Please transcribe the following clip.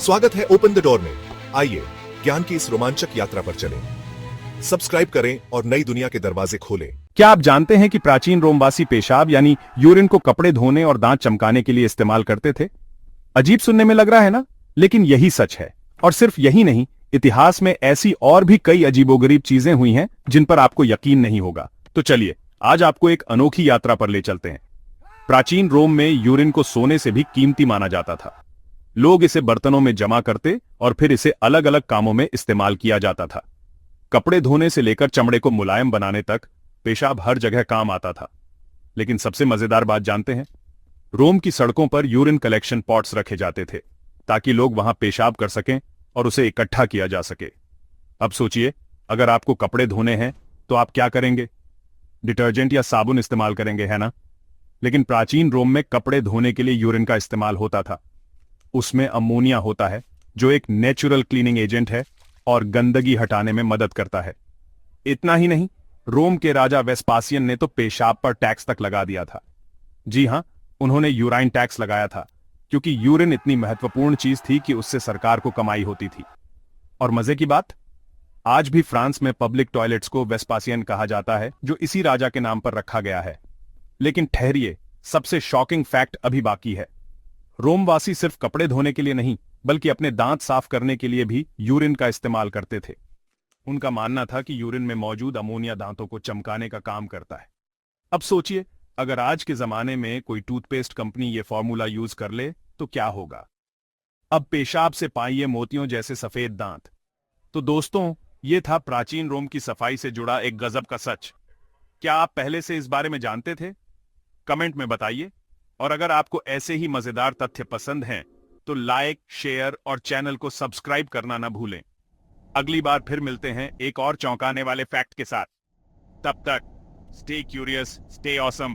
स्वागत है open the door में। आइए ज्ञान की इस रोमांचक यात्रा पर चलें। सब्सक्राइब करें और नई दुनिया के दरवाजे खोलें। क्या आप जानते हैं कि प्राचीन रोमवासी पेशाब यानी यूरिन को कपड़े धोने और दांत चमकाने के लिए इस्तेमाल करते थे? अजीब सुनने में लग रहा है ना, लेकिन यही सच है। और सिर्फ यही नहीं, इतिहास में ऐसी और भी कई अजीबोगरीब चीजें हुई हैं जिन पर आपको यकीन नहीं होगा। तो चलिए आज आपको एक अनोखी यात्रा पर ले चलते हैं। प्राचीन रोम में यूरिन को सोने से भी कीमती माना जाता था। लोग इसे बर्तनों में जमा करते और फिर इसे अलग अलग कामों में इस्तेमाल किया जाता था। कपड़े धोने से लेकर चमड़े को मुलायम बनाने तक पेशाब हर जगह काम आता था। लेकिन सबसे मजेदार बात जानते हैं? रोम की सड़कों पर यूरिन कलेक्शन पॉट्स रखे जाते थे ताकि लोग वहां पेशाब कर सकें और उसे इकट्ठा किया जा सके। अब सोचिए, अगर आपको कपड़े धोने हैं तो आप क्या करेंगे? डिटर्जेंट या साबुन इस्तेमाल करेंगे, है ना? लेकिन प्राचीन रोम में कपड़े धोने के लिए यूरिन का इस्तेमाल होता था। उसमें अमोनिया होता है जो एक नेचुरल क्लीनिंग एजेंट है और गंदगी हटाने में मदद करता है। इतना ही नहीं, रोम के राजा वेस्पासियन ने तो पेशाब पर टैक्स तक लगा दिया था। जी हां, उन्होंने यूराइन टैक्स लगाया था क्योंकि यूरिन इतनी महत्वपूर्ण चीज थी कि उससे सरकार को कमाई होती थी। और मजे की बात, आज भी फ्रांस में पब्लिक टॉयलेट्स को वेस्पासियन कहा जाता है, जो इसी राजा के नाम पर रखा गया है। लेकिन ठहरिए, सबसे शॉकिंग फैक्ट अभी बाकी है। रोमवासी सिर्फ कपड़े धोने के लिए नहीं, बल्कि अपने दांत साफ करने के लिए भी यूरिन का इस्तेमाल करते थे। उनका मानना था कि यूरिन में मौजूद अमोनिया दांतों को चमकाने का काम करता है। अब सोचिए, अगर आज के जमाने में कोई टूथपेस्ट कंपनी ये फॉर्मूला यूज कर ले तो क्या होगा? अब पेशाब से पाइए मोतियों जैसे सफेद दांत। तो दोस्तों, ये था प्राचीन रोम की सफाई से जुड़ा एक गजब का सच। क्या आप पहले से इस बारे में जानते थे? कमेंट में बताइए। और अगर आपको ऐसे ही मजेदार तथ्य पसंद हैं तो लाइक, शेयर और चैनल को सब्सक्राइब करना ना भूलें। अगली बार फिर मिलते हैं एक और चौंकाने वाले फैक्ट के साथ। तब तक स्टे क्यूरियस, स्टे ऑसम।